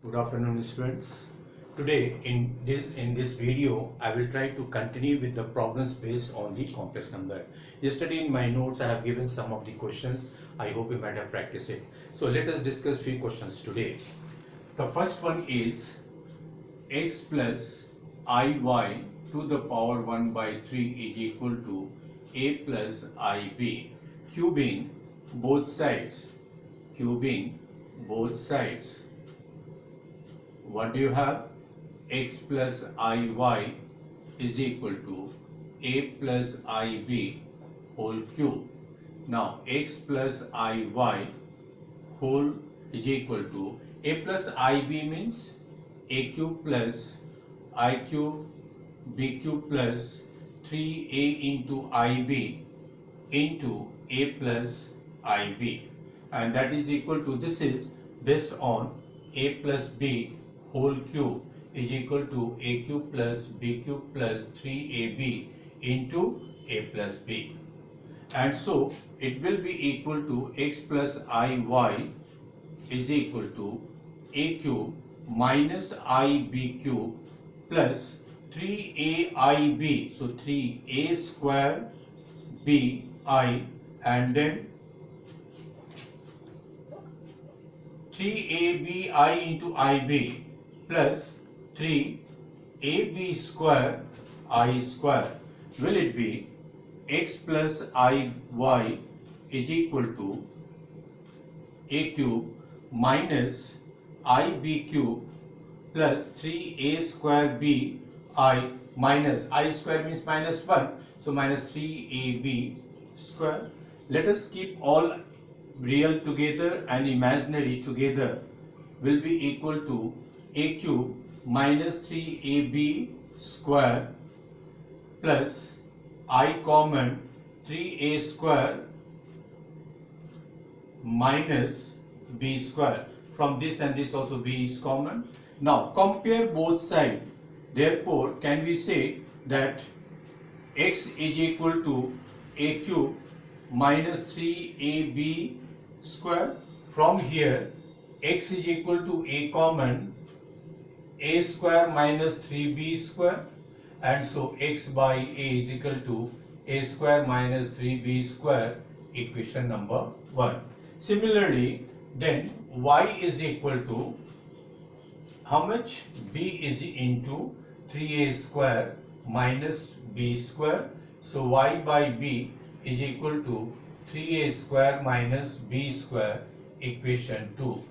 Good afternoon, students. Today in this video I will try to continue with the problems based on the complex number. Yesterday in my notes I have given some of the questions. I hope you might have practiced it. So let us discuss few questions today. The first one is x plus iy to the power 1 by 3 is equal to a plus ib. Cubing both sides. Cubing both sides. What do you have? X plus iy is equal to a plus ib whole cube. Now x plus iy whole is equal to a plus ib means a cube plus I cube b cube plus 3a into ib into a plus ib, and that is equal to, this is based on a plus b whole cube is equal to a cube plus b cube plus 3ab into a plus b, and so it will be equal to x plus iy is equal to a cube minus ib cube plus 3aib, so 3a square bi and then 3abi into ib plus 3ab square I square. Will it be x plus iy is equal to a cube minus ib cube plus 3a square b I minus I square means minus 1, so minus 3ab square. Let us keep all real together and imaginary together. Will be equal to a cube minus 3ab square plus I common 3a square minus b square. From this and this also b is common. Now compare both sides. Therefore can we say that x is equal to a cube minus 3ab square. From here x is equal to a common a square minus 3b square, and so x by a is equal to a square minus 3b square, equation number 1. Similarly then y is equal to how much? b is into 3a square minus b square, so y by b is equal to 3a square minus b square, equation 2.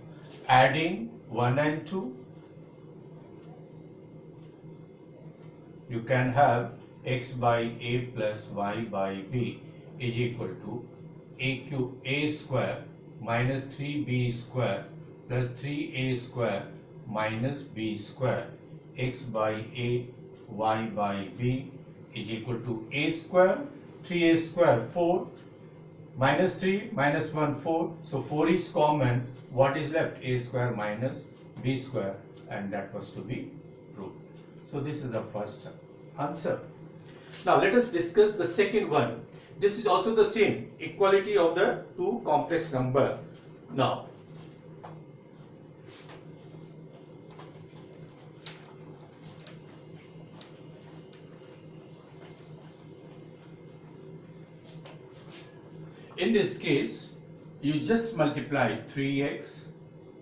Adding 1 and 2, you can have x by a plus y by b is equal to a cube a square minus 3b square plus 3a square minus b square. X by a y by b is equal to a square, 3a square 4, minus 3 minus 1 4, so 4 is common. What is left? A square minus b square, and that was to be proved. So this is the first answer. Now let us discuss the second one. This is also the same, equality of the two complex number. Now in this case you just multiply 3x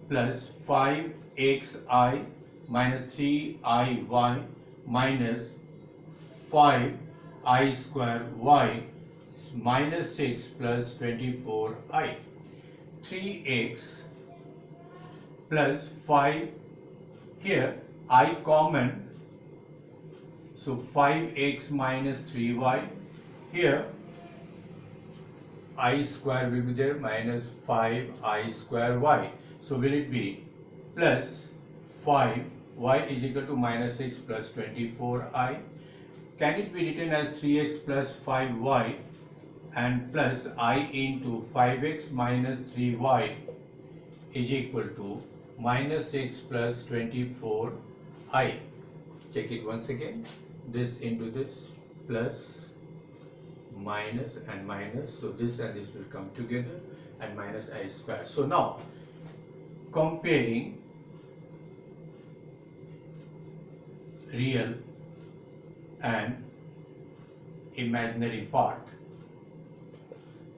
plus 5xi minus 3iy minus 5i square y minus 6 plus 24i. 3x plus 5, here I common, so 5x minus 3y, here I square will be there minus 5i square y. So will it be plus 5 y is equal to minus 6 plus 24i. Can it be written as 3x plus 5y and plus I into 5x minus 3y is equal to minus 6 plus 24i. Check it once again. This into this plus minus and minus, so this and this will come together, and minus I square. So now comparing real and imaginary part,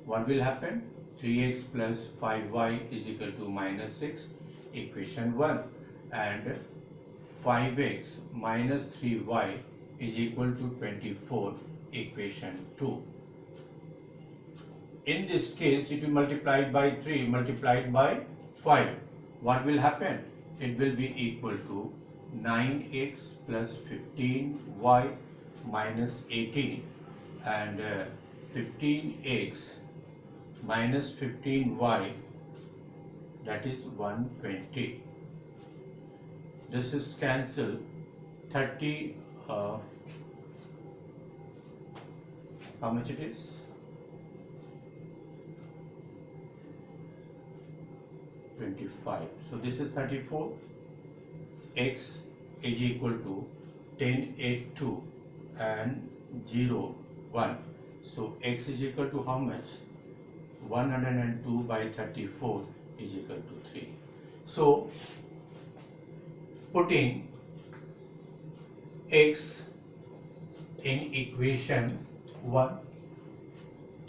what will happen? 3x plus 5y is equal to minus 6, equation 1, and 5x minus 3y is equal to 24, equation 2. In this case, it will multiply by 3 multiplied by 5. What will happen? It will be equal to 9x plus 15y minus 18, and 15x minus 15y, that is 120. This is cancel 30, how much it is? 25. So this is 34. X is equal to 10, 8, 2 and 0, 1. So x is equal to how much? 102 by 34 is equal to 3. So putting x in equation 1,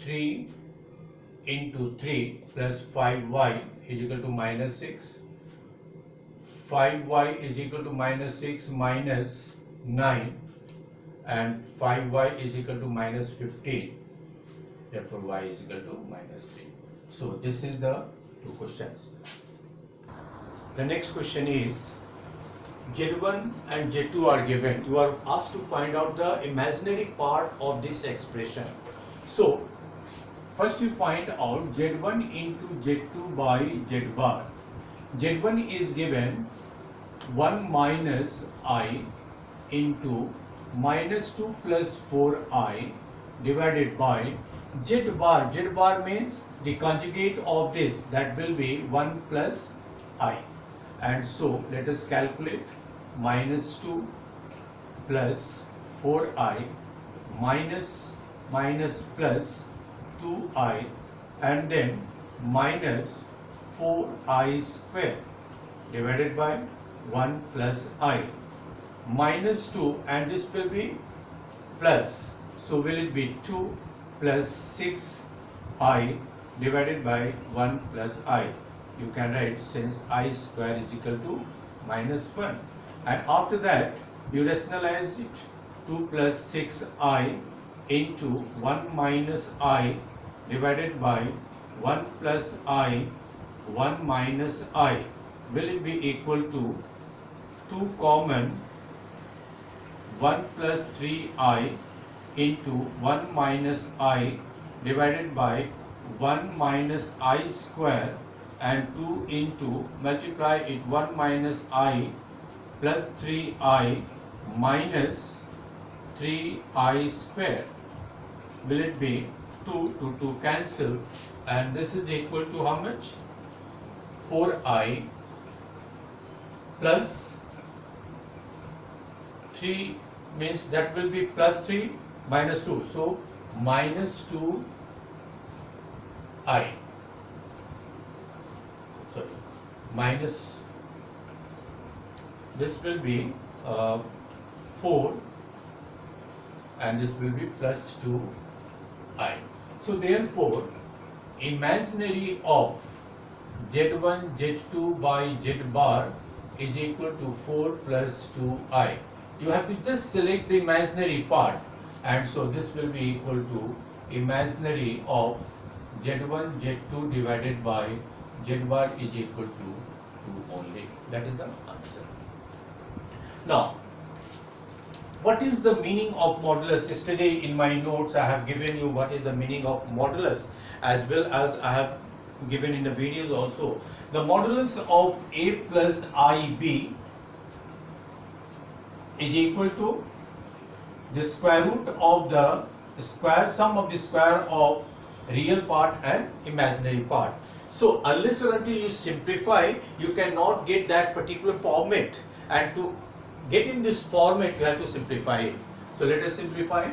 3 into 3 plus 5y is equal to minus 6. 5y is equal to minus 6 minus 9, and 5y is equal to minus 15. Therefore, y is equal to minus 3. So, this is the two questions. The next question is, Z1 and Z2 are given. You are asked to find out the imaginary part of this expression. So, first you find out Z1 into Z2 by Z bar. Z1 is given 1 minus I into minus 2 plus 4I divided by Z bar. Z bar means the conjugate of this, that will be 1 plus I. And so let us calculate minus 2 plus 4I minus plus 2I, and then minus 4I square divided by 1 plus I, minus 2, and this will be plus, so will it be 2 plus 6I divided by 1 plus I. You can write, since I square is equal to minus 1, and after that you rationalize it. 2 plus 6I into 1 minus I divided by 1 plus I, 1 minus I, will it be equal to 2 common 1 plus 3I into 1 minus I divided by 1 minus I square, and 2 into multiply it 1 minus I plus 3I minus 3I square, will it be 2 cancel, and this is equal to how much? 4I plus 3, means that will be plus 3 minus 2, so minus 2I, sorry, minus, this will be 4, and this will be plus 2I. So therefore, imaginary of Z1 Z2 by Z bar is equal to 4 plus 2I. You have to just select the imaginary part, and so this will be equal to imaginary of Z1 Z2 divided by Z bar is equal to 2 only. That is the answer. Now, what is the meaning of modulus? Yesterday in my notes I have given you what is the meaning of modulus, as well as I have given in the videos also. The modulus of A plus IB is equal to the square root of the square, sum of the square of real part and imaginary part. So unless or until you simplify, you cannot get that particular format, and to get in this format you have to simplify it. So let us simplify.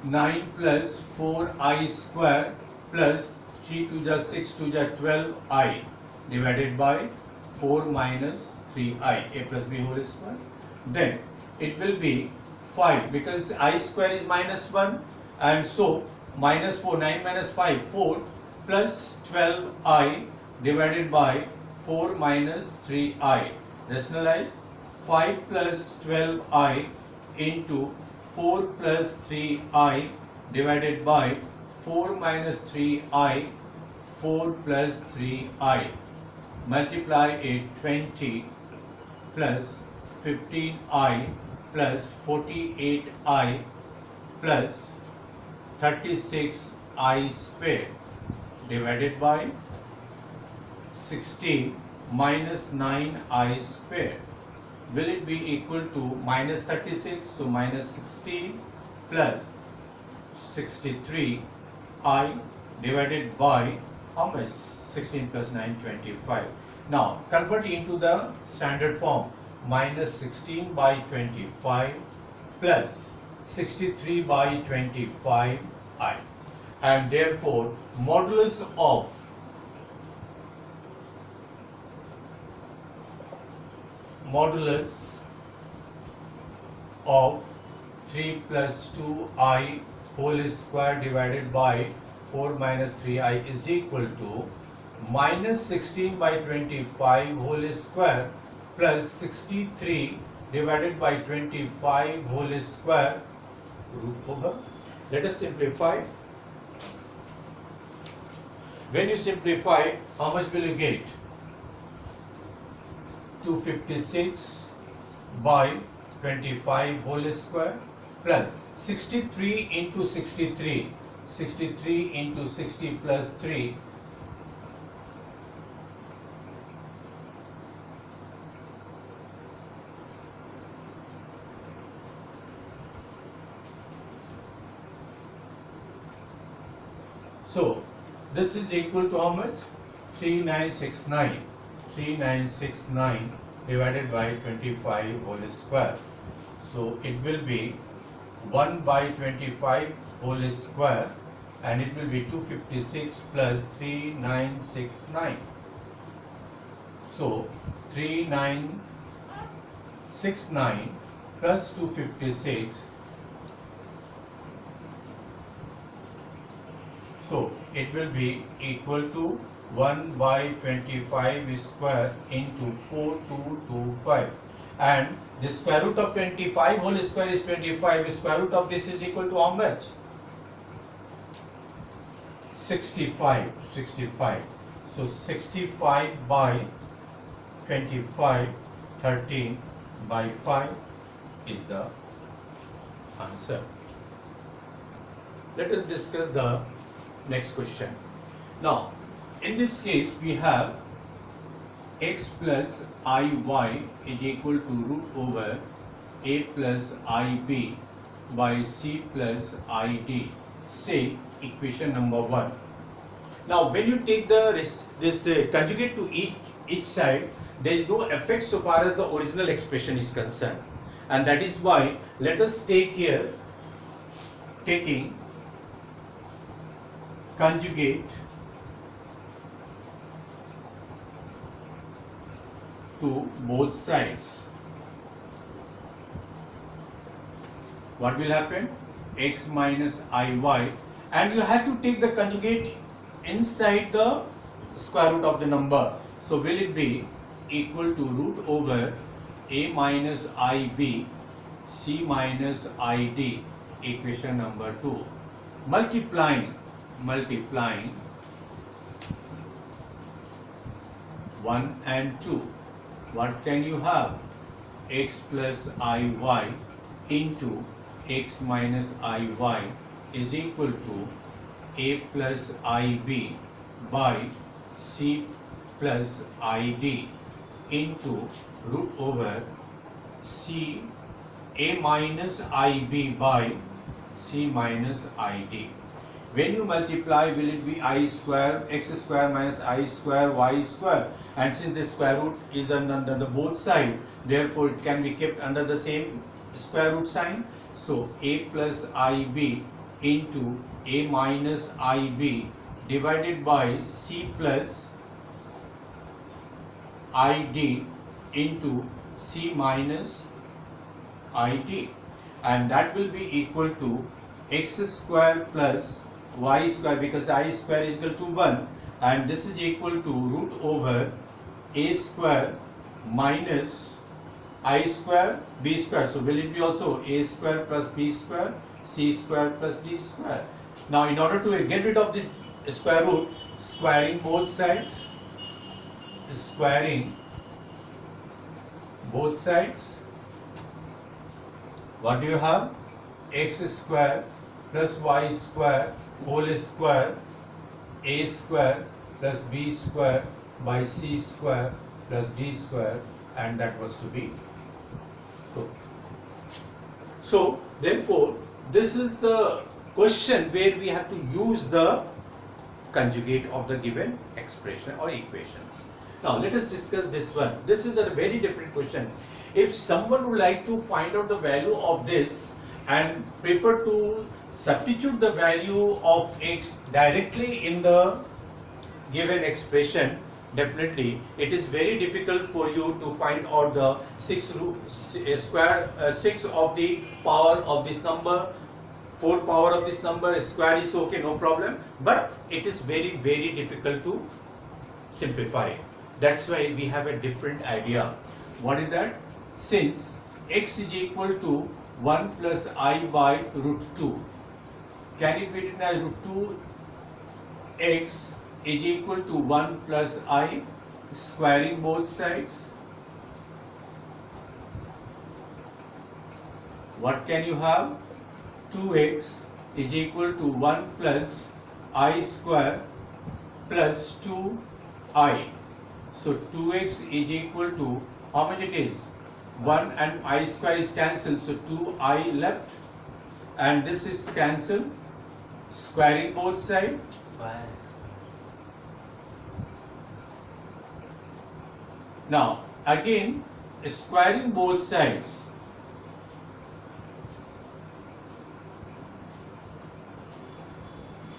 9 plus 4I square plus 3 to the 6 to the 12I divided by 4 minus 3I, A plus B whole square. then it will be 5 because I square is minus 1, and so minus 4, 9 minus 5, 4 plus 12i divided by 4 minus 3i. Rationalize 5 plus 12i into 4 plus 3i divided by 4 minus 3i, 4 plus 3i. Multiply it 20 plus 15i plus 48i plus 36i square divided by 16 minus 9i square. Will it be equal to minus 36? So minus 16 plus 63i divided by how much? 16 plus 9, 25. Now convert into the standard form. Minus 16 by 25 plus 63 by 25i, and therefore modulus of 3 plus 2i whole square divided by 4 minus 3i is equal to minus 16 by 25 whole square plus 63 divided by 25 whole square root over. Let us simplify. When you simplify, how much will you get? 256 by 25 whole square plus 63 into 63, 63 into 60 plus 3, so this is equal to how much? 3969. 3969 divided by 25 whole square. So it will be 1 by 25 whole square, and it will be 256 plus 3969. So 3969 plus 256. So it will be equal to 1 by 25 square into 4225, and the square root of 25 whole square is 25. Square root of this is equal to how much? 65. 65. So 65 by 25, 13 by 5 is the answer. Let us discuss the next question. Now, in this case, we have x plus iy is equal to root over a plus ib by c plus id. Say equation number 1. Now, when you take this conjugate to each side, there is no effect so far as the original expression is concerned, and that is why let us take here taking conjugate to both sides. What will happen? X minus iy, and you have to take the conjugate inside the square root of the number. So will it be equal to root over a minus ib c minus id, equation number 2, multiplying 1 and 2. What can you have? X plus iy into x minus iy is equal to a plus ib by c plus id into root over c a minus ib by c minus id. When you multiply, will it be I square, x square minus I square, y square? And since the square root is under the both sides, therefore it can be kept under the same square root sign. So a plus ib into a minus ib divided by c plus id into c minus IT, and that will be equal to x square plus y square, because I square is equal to 1, and this is equal to root over a square minus I square b square. So will it be also a square plus b square c square plus d square? Now in order to get rid of this square root, squaring both sides, what do you have? X square plus y square whole square a square plus b square by c square plus d square, and that was to be proved. So therefore this is the question where we have to use the conjugate of the given expression or equations. Now let us discuss this one. This is a very different question. If someone would like to find out the value of this and prefer to substitute the value of x directly in the given expression, definitely it is very difficult for you to find out the 6 of the power of this number, 4 power of this number. Square is okay, no problem, but it is very difficult to simplify. That's why we have a different idea. What is that? Since x is equal to 1 plus I by root 2, can it be written as root 2 x is equal to 1 plus I, squaring both sides? What can you have? 2x is equal to 1 plus I square plus 2I. So 2x is equal to, how much it is? 1 and I square is cancelled, so 2I left, and this is cancelled, squaring both sides. Now again squaring both sides,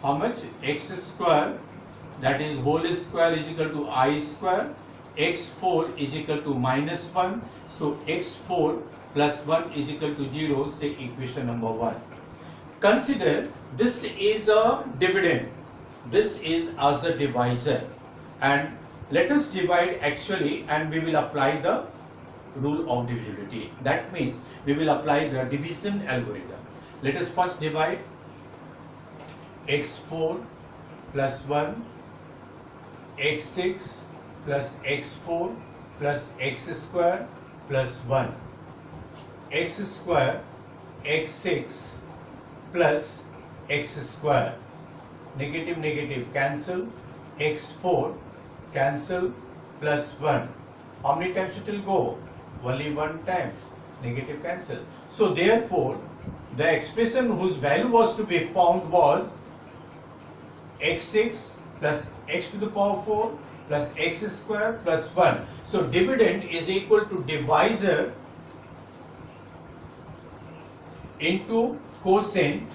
how much? X square, that is whole square, is equal to I square, x4 is equal to minus 1, so x4 plus 1 is equal to 0, say equation number 1. Consider this is a dividend, this is as a divisor, and let us divide actually, and we will apply the rule of divisibility. That means we will apply the division algorithm. Let us first divide x4 plus 1, x6 plus x4 plus x square plus 1, x square x6 plus x square, negative cancel, x4 cancel plus 1. How many times it will go? Only 1 time, negative cancel. So therefore the expression whose value was to be found was x6 plus x to the power 4 plus x square plus 1. So dividend is equal to divisor into quotient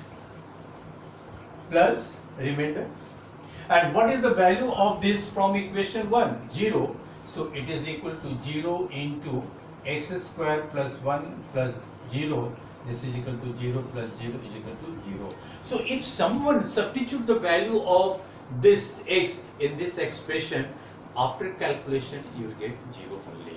plus remainder. And what is the value of this from equation 1? 0. So it is equal to 0 into x square plus 1 plus 0. This is equal to 0 plus 0 is equal to 0. So if someone substitute the value of this x in this expression, after calculation you will get 0 only.